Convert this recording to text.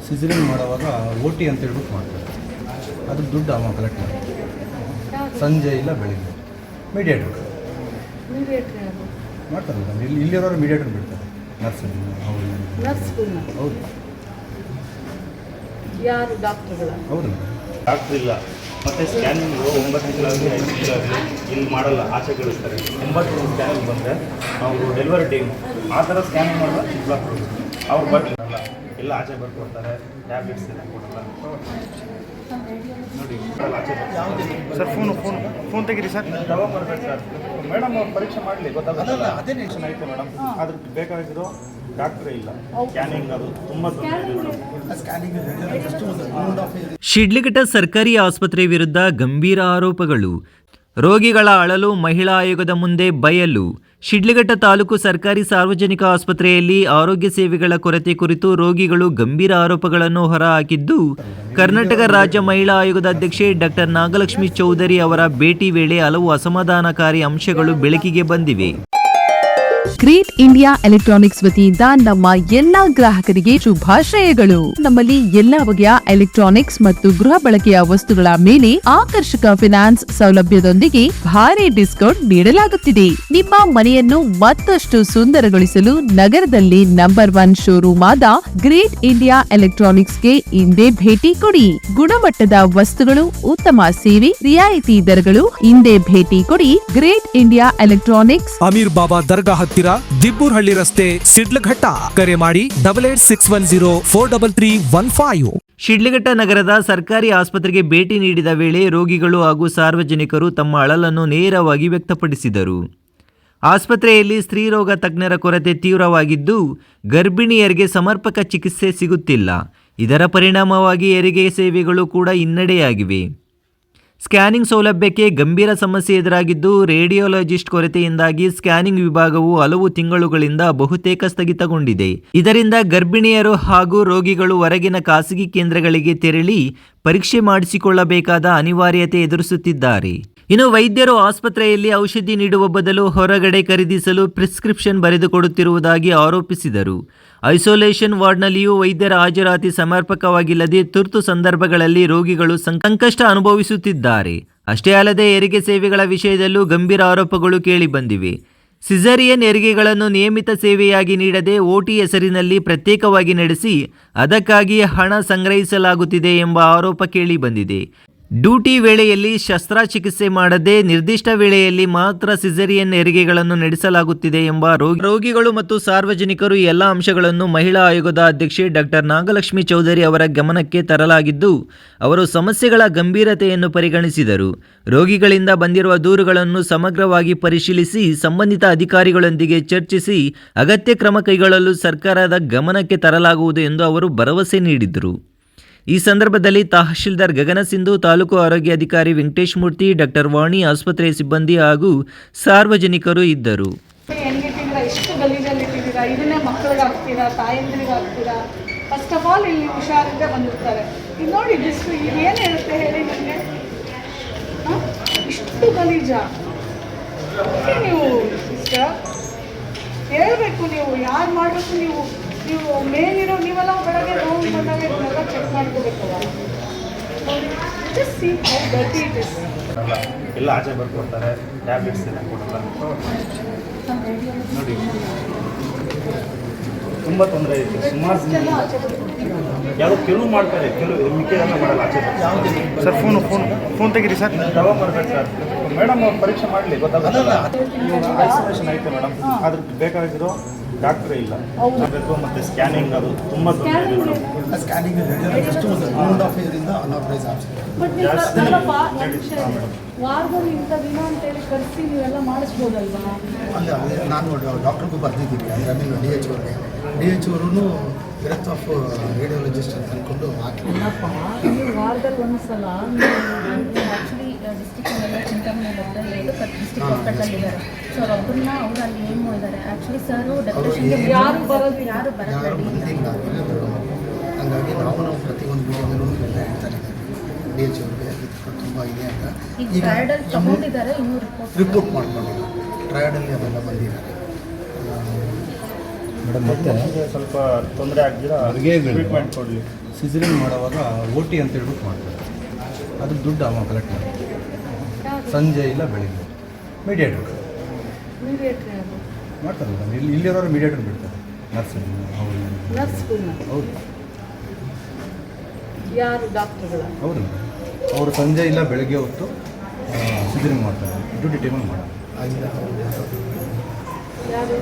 Caesarean ಮಾಡುವಾಗ OT ಅಂತ ಹೇಳ್ಬಿಟ್ಟು ಮಾಡ್ತಾರೆ. ಅದಕ್ಕೆ ದುಡ್ಡು ಅವ ಕಲೆಕ್ಟ್ ಮಾಡ್ತಾರೆ. ಸಂಜೆ ಇಲ್ಲ ಬೆಳಿಗ್ಗೆ ಮೀಡಿಯೇಟ್ರ್ ಮಾಡ್ತಾರಲ್ಲ, ಇಲ್ಲಿರೋರು ಮೀಡಿಯೇಟ್ರ್ ಬಿಡ್ತಾರೆ. ನರ್ಸ್ ಹೌದು. ಯಾರು ಡಾಕ್ಟರ್ಗಳ? ಹೌದು, ಡಾಕ್ಟ್ರ್ ಇಲ್ಲ. ಮತ್ತು ಸ್ಕ್ಯಾನಿಂಗು 9 ತಿಂಗಳಾಗಲಿ 5 ತಿಂಗಳಾಗಲಿ ಇಲ್ಲಿ ಮಾಡಲ್ಲ, ಆಚೆ ಕಳಿಸ್ತಾರೆ. 9 ತಿಂಗಳು ಸ್ಕ್ಯಾನಿಂಗ್ ಬಂದರೆ ಅವರು ಡೆಲಿವರಿ ಟೈಮ್ ಆ ಥರ ಸ್ಕ್ಯಾನಿಂಗ್ ಮಾಡಲ್ಲ. ಚಿಕ್ಕಬಳ್ಳಾಪುರ ಅವ್ರು ಬರ್ತಿರಲ್ಲ, ಎಲ್ಲ ಆಚೆ ಬರ್ಕೊಡ್ತಾರೆ. ಟ್ಯಾಬ್ಲೆಟ್ಸ್ ಎಲ್ಲ ಕೊಡಲ್ಲ ನೋಡಿ. ಆಚೆ ಸರ್ ಫೋನ್ ತೆಗೀರಿ ಸರ್. ತಗೊಂಬರ್ಬೇಕು ಸರ್. ಮೇಡಮ್ ಅವ್ರು ಪರೀಕ್ಷೆ ಮಾಡಲಿ, ಗೊತ್ತಾಗಲ್ಲ. ಅದೇ ಟೆನ್ಷನ್ ಆಯಿತು ಮೇಡಮ್. ಅದ್ರ ಬೇಕಾಗಿರೋ ಡಾಕ್ಟ್ರೇ ಇಲ್ಲ. ಸ್ಕ್ಯಾನಿಂಗ್ ಅದು ತುಂಬ ಶಿಡ್ಲಘಟ್ಟ ಸರ್ಕಾರಿ ಆಸ್ಪತ್ರೆ ವಿರುದ್ಧ ಗಂಭೀರ ಆರೋಪಗಳು. ರೋಗಿಗಳ ಅಳಲು ಮಹಿಳಾ ಆಯೋಗದ ಮುಂದೆ ಬಯಲು. ಶಿಡ್ಲಘಟ್ಟ ತಾಲೂಕು ಸರ್ಕಾರಿ ಸಾರ್ವಜನಿಕ ಆಸ್ಪತ್ರೆಯಲ್ಲಿ ಆರೋಗ್ಯ ಸೇವೆಗಳ ಕೊರತೆ ಕುರಿತು ರೋಗಿಗಳು ಗಂಭೀರ ಆರೋಪಗಳನ್ನು ಹೊರಹಾಕಿದ್ದು, ಕರ್ನಾಟಕ ರಾಜ್ಯ ಮಹಿಳಾ ಆಯೋಗದ ಅಧ್ಯಕ್ಷೆ ಡಾಕ್ಟರ್ ನಾಗಲಕ್ಷ್ಮಿ ಚೌಧರಿ ಅವರ ಭೇಟಿ ವೇಳೆ ಹಲವು ಅಸಮಾಧಾನಕಾರಿ ಅಂಶಗಳು ಬೆಳಕಿಗೆ ಬಂದಿವೆ. ಗ್ರೇಟ್ ಇಂಡಿಯಾ ಎಲೆಕ್ಟ್ರಾನಿಕ್ಸ್ ವತಿಯಿಂದ ನಮ್ಮ ಎಲ್ಲಾ ಗ್ರಾಹಕರಿಗೆ ಶುಭಾಶಯಗಳು. ನಮ್ಮಲ್ಲಿ ಎಲ್ಲಾ ಬಗೆಯ ಎಲೆಕ್ಟ್ರಾನಿಕ್ಸ್ ಮತ್ತು ಗೃಹ ಬಳಕೆಯ ವಸ್ತುಗಳ ಮೇಲೆ ಆಕರ್ಷಕ ಫಿನಾನ್ಸ್ ಸೌಲಭ್ಯದೊಂದಿಗೆ ಭಾರಿ ಡಿಸ್ಕೌಂಟ್ ನೀಡಲಾಗುತ್ತಿದೆ. ನಿಮ್ಮ ಮನೆಯನ್ನು ಮತ್ತಷ್ಟು ಸುಂದರಗೊಳಿಸಲು ನಗರದಲ್ಲಿ ನಂಬರ್ 1 ಶೋರೂಮ್ ಆದ ಗ್ರೇಟ್ ಇಂಡಿಯಾ ಎಲೆಕ್ಟ್ರಾನಿಕ್ಸ್ಗೆ ಇಂದೇ ಭೇಟಿ ಕೊಡಿ. ಗುಣಮಟ್ಟದ ವಸ್ತುಗಳು, ಉತ್ತಮ ಸೇವೆ, ರಿಯಾಯಿತಿ ದರಗಳು. ಇಂದೇ ಭೇಟಿ ಕೊಡಿ. ಗ್ರೇಟ್ ಇಂಡಿಯಾ ಎಲೆಕ್ಟ್ರಾನಿಕ್ಸ್, ಅಮೀರ್ ಬಾಬಾ ದರ್ಗಾ ಹತ್ತಿರ, ದಿಬ್ಬೂರ್ಹಳ್ಳಿ ರಸ್ತೆ, ಶಿಡ್ಲಘಟ್ಟ. ಕರೆ ಮಾಡಿ 8861043315. ಶಿಡ್ಲಘಟ್ಟ ನಗರದ ಸರ್ಕಾರಿ ಆಸ್ಪತ್ರೆಗೆ ಭೇಟಿ ನೀಡಿದ ವೇಳೆ ರೋಗಿಗಳು ಹಾಗೂ ಸಾರ್ವಜನಿಕರು ತಮ್ಮ ಅಳಲನ್ನು ನೇರವಾಗಿ ವ್ಯಕ್ತಪಡಿಸಿದರು. ಆಸ್ಪತ್ರೆಯಲ್ಲಿ ಸ್ತ್ರೀರೋಗ ತಜ್ಞರ ಕೊರತೆ ತೀವ್ರವಾಗಿದ್ದು, ಗರ್ಭಿಣಿಯರಿಗೆ ಸಮರ್ಪಕ ಚಿಕಿತ್ಸೆ ಸಿಗುತ್ತಿಲ್ಲ. ಇದರ ಪರಿಣಾಮವಾಗಿ ಹೆರಿಗೆ ಸೇವೆಗಳು ಕೂಡ ಹಿನ್ನಡೆಯಾಗಿವೆ. ಸ್ಕ್ಯಾನಿಂಗ್ ಸೌಲಭ್ಯಕ್ಕೆ ಗಂಭೀರ ಸಮಸ್ಯೆ ಎದುರಾಗಿದ್ದು, ರೇಡಿಯೋಲಜಿಸ್ಟ್ ಕೊರತೆಯಿಂದಾಗಿ ಸ್ಕ್ಯಾನಿಂಗ್ ವಿಭಾಗವು ಹಲವು ತಿಂಗಳುಗಳಿಂದ ಬಹುತೇಕ ಸ್ಥಗಿತಗೊಂಡಿದೆ. ಇದರಿಂದ ಗರ್ಭಿಣಿಯರು ಹಾಗೂ ರೋಗಿಗಳು ಹೊರಗಿನ ಖಾಸಗಿ ಕೇಂದ್ರಗಳಿಗೆ ತೆರಳಿ ಪರೀಕ್ಷೆ ಮಾಡಿಸಿಕೊಳ್ಳಬೇಕಾದ ಅನಿವಾರ್ಯತೆ ಎದುರಿಸುತ್ತಿದ್ದಾರೆ. ಇನ್ನು ವೈದ್ಯರು ಆಸ್ಪತ್ರೆಯಲ್ಲಿ ಔಷಧಿ ನೀಡುವ ಬದಲು ಹೊರಗಡೆ ಖರೀದಿಸಲು ಪ್ರಿಸ್ಕ್ರಿಪ್ಷನ್ ಬರೆದುಕೊಡುತ್ತಿರುವುದಾಗಿ ಆರೋಪಿಸಿದರು. ಐಸೋಲೇಷನ್ ವಾರ್ಡ್ನಲ್ಲಿಯೂ ವೈದ್ಯರ ಹಾಜರಾತಿ ಸಮರ್ಪಕವಾಗಿಲ್ಲದೆ ತುರ್ತು ಸಂದರ್ಭಗಳಲ್ಲಿ ರೋಗಿಗಳು ಸಂಕಷ್ಟ ಅನುಭವಿಸುತ್ತಿದ್ದಾರೆ. ಅಷ್ಟೇ ಅಲ್ಲದೆ ಹೆರಿಗೆ ಸೇವೆಗಳ ವಿಷಯದಲ್ಲೂ ಗಂಭೀರ ಆರೋಪಗಳು ಕೇಳಿಬಂದಿವೆ. ಸಿಸೇರಿಯನ್ ಹೆರಿಗೆಗಳನ್ನು ನಿಯಮಿತ ಸೇವೆಯಾಗಿ ನೀಡದೆ OT ಹೆಸರಿನಲ್ಲಿ ಪ್ರತ್ಯೇಕವಾಗಿ ನಡೆಸಿ ಅದಕ್ಕಾಗಿ ಹಣ ಸಂಗ್ರಹಿಸಲಾಗುತ್ತಿದೆ ಎಂಬ ಆರೋಪ ಕೇಳಿಬಂದಿದೆ. ಡ್ಯೂಟಿ ವೇಳೆಯಲ್ಲಿ ಶಸ್ತ್ರಚಿಕಿತ್ಸೆ ಮಾಡದೆ ನಿರ್ದಿಷ್ಟ ವೇಳೆಯಲ್ಲಿ ಮಾತ್ರ ಸಿಸೇರಿಯನ್ ಹೆರಿಗೆಗಳನ್ನು ನಡೆಸಲಾಗುತ್ತಿದೆ ಎಂಬ ರೋಗಿಗಳು ಮತ್ತು ಸಾರ್ವಜನಿಕರು ಈ ಎಲ್ಲ ಅಂಶಗಳನ್ನು ಮಹಿಳಾ ಆಯೋಗದ ಅಧ್ಯಕ್ಷೆ ಡಾಕ್ಟರ್ ನಾಗಲಕ್ಷ್ಮಿ ಚೌಧರಿ ಅವರ ಗಮನಕ್ಕೆ ತರಲಾಗಿದ್ದು, ಅವರು ಸಮಸ್ಯೆಗಳ ಗಂಭೀರತೆಯನ್ನು ಪರಿಗಣಿಸಿದರು. ರೋಗಿಗಳಿಂದ ಬಂದಿರುವ ದೂರುಗಳನ್ನು ಸಮಗ್ರವಾಗಿ ಪರಿಶೀಲಿಸಿ ಸಂಬಂಧಿತ ಅಧಿಕಾರಿಗಳೊಂದಿಗೆ ಚರ್ಚಿಸಿ ಅಗತ್ಯ ಕ್ರಮ ಕೈಗೊಳ್ಳಲು ಸರ್ಕಾರದ ಗಮನಕ್ಕೆ ತರಲಾಗುವುದು ಎಂದು ಅವರು ಭರವಸೆ ನೀಡಿದರು. ಈ ಸಂದರ್ಭದಲ್ಲಿ ತಹಶೀಲ್ದಾರ್ ಗಗನ ಸಿಂಧು, ತಾಲೂಕು ಆರೋಗ್ಯ ಅಧಿಕಾರಿ ವೆಂಕಟೇಶ್ ಮೂರ್ತಿ, ಡಾಕ್ಟರ್ ವಾಣಿ, ಆಸ್ಪತ್ರೆ ಸಿಬ್ಬಂದಿ ಹಾಗೂ ಸಾರ್ವಜನಿಕರು ಇದ್ದರು. ಎಷ್ಟು ಗಲೀಜಲ್ಲಿಟ್ಟಿದ್ದೀರಾ, ಇದನ್ನೇ ಮಕ್ಕಳಿಗೆ ಹಾಕ್ತೀರಾ, ತಾಯಂದಿರಿಗೆ ಹಾಕ್ತೀರಾ. ಫಸ್ಟ್ ಆಫ್ ಆಲ್ ಇಲ್ಲಿ ಹುಷಾರಿಂದ ಬಂದಿರ್ತಾರೆ. ಇದು ನೋಡಿ ಡಿಸ್ಟ್ರಿ ಇದು ಏನು ಹೇಳುತ್ತೆ ಹೇಳಿ ನನಗೆ. ಇಷ್ಟು ಗಲೀಜ ನೀವು ಇಷ್ಟ ಹೇಳಬೇಕು. ನೀವು ಯಾರು ಮಾಡಬೇಕು, ನೀವು ಮೇಲಿರೋ ನೀವೆಲ್ಲ ಬೆಳಗ್ಗೆ ನೋವು ಬಂದಾಗ ಇದನ್ನೆಲ್ಲ ಚೆಕ್ ಮಾಡ್ಕೋಬೇಕಲ್ಲ. ಎಲ್ಲ ಆಚೆ ಬರ್ಕೊಡ್ತಾರೆ. ಟ್ಯಾಬ್ಲೆಟ್ಸ್ ಎಲ್ಲ ಕೊಡಲ್ಲ ನೋಡಿ. ತುಂಬ ತೊಂದರೆ ಐತೆ. ಸುಮಾರು ಯಾವುದೋ ಕೆಲವು ಮಾಡ್ತಾರೆ, ಕೆಲವು ಮಿಕ್ಕಿದೆಲ್ಲ ಮಾಡಲ್ಲ. ಆಚೆ ಸರ್ ಫೋನ್ ತೆಗೀರಿ ಸರ್. ತಗೊಂಬರ್ಬೇಕು ಸರ್. ಮೇಡಮ್ ಅವ್ರು ಪರೀಕ್ಷೆ ಮಾಡಲಿ, ಗೊತ್ತಾಗಲ್ಲ. ಐಸೋಲೇಷನ್ ಐತೆ ಮೇಡಮ್. ಅದ್ರ ಬೇಕಾಗಿರೋ ಡಾಕ್ಟ್ರೇ ಇಲ್ಲ. ಬೇಕು. ಮತ್ತು ಸ್ಕ್ಯಾನಿಂಗ್ ಅದು ತುಂಬ ತೊಂದರೆ ಇದೆ ಮೇಡಮ್. ಸ್ಕ್ಯಾನಿಂಗ್ ಜಸ್ಟ್ 1.5 ಇಯರಿಂದ ಅನ್ಆಥರೈಸ್ ಆಪ್ಷನ್. ವಾರದಲ್ಲಿ ಇಂಥ ದಿನ ಅಂತೇಳಿ ಕರೆಸಿ ನೀವೆಲ್ಲ ಮಾಡಿಸ್ಬೋದಲ್ವಾ? ಅಲ್ಲ, ನಾನು ಡಾಕ್ಟ್ರಿಗೂ ಬರ್ತಿದ್ದೀನಿ. ಅಂದರೆ DH ಅವರು ಬ್ರೆತ್ ಆಫ್ ರೇಡಿಯೋಲಜಿಸ್ಟ್ ಅಂತ ಅಂದ್ಕೊಂಡು ಇಲ್ಲಪ್ಪ, ನೀವು ವಾರದಲ್ಲಿ ಒಂದು ಸಲ ಆ್ಯಕ್ಚುಲಿ ಡಿಸ್ಟಿಕ್ಕೆಲ್ಲ ಚಿಂತಾಮಣಿ ಡಾಕ್ಟರ್ ಡಿಸ್ಟಿಕ್ ಹಾಸ್ಪಿಟಲ್ ಇದ್ದಾರೆ. ಸೊ ಅವ್ರನ್ನ ಅವ್ರು ಅಲ್ಲಿ ಏನು ಇದ್ದಾರೆ ಆ್ಯಕ್ಚುಲಿ ಸರು ಡೆಪ್ರೆಷನ್ಗೆ ಯಾರು ಬರಬೇಡಿ. ಹಾಗಾಗಿ ನಾವು ಪ್ರತಿಯೊಂದು ವಿಡಿಯೋದಲ್ಲೂ ಹೇಳ್ತಾನೆ DH ಅವ್ರಿಗೆ ತುಂಬ ಇದೆ ಅಂತ. ಈಗ ಟ್ರಯಡಲ್ಲಿ ತಗೊಂಡಿದ್ದಾರೆ, ಇನ್ನೂ ರಿಪೋರ್ಟ್ ಮಾಡ್ಕೊಂಡಿಲ್ಲ. ಟ್ರಯಡಲ್ಲಿ ಅವೆಲ್ಲ ಬಂದಿದ್ದಾರೆ. ಮೇಡಮ್ ಮತ್ತೆ ಸ್ವಲ್ಪ ತೊಂದರೆ ಆಗ್ದಿರ ಅಡುಗೆಗಳು ಟ್ರೀಟ್ಮೆಂಟ್ ಕೊಡಲಿ. ಸಿಸರಿಂಗ್ ಮಾಡುವಾಗ OT ಅಂತ ಹೇಳ್ಬಿಟ್ಟು ಮಾಡ್ತಾರೆ. ಅದು ದುಡ್ಡು ಅವ ಕಲೆಕ್ಟ್ ಮಾಡ್ತಾರೆ. ಸಂಜೆ ಇಲ್ಲ ಬೆಳಿಗ್ಗೆ ಮೀಡಿಯೇಟ್ರ್ ಮಾಡ್ತಾರೆ ಮೇಡಮ್. ಇಲ್ಲಿರೋರು ಮೀಡಿಯೇಟ್ರ್ ಬಿಡ್ತಾರೆ. ನರ್ಸ್ ಹೌದು ಯಾರು ಡಾಕ್ಟರ್ಗಳ? ಹೌದು ಮೇಡಮ್. ಅವರು ಸಂಜೆ ಇಲ್ಲ ಬೆಳಗ್ಗೆ ಹೊತ್ತು ಸಿಸರಿಂಗ್ ಮಾಡ್ತಾರೆ. ಡ್ಯೂಟಿ ಟೈಮಲ್ಲಿ ಮಾಡೋದು. ಯಾರು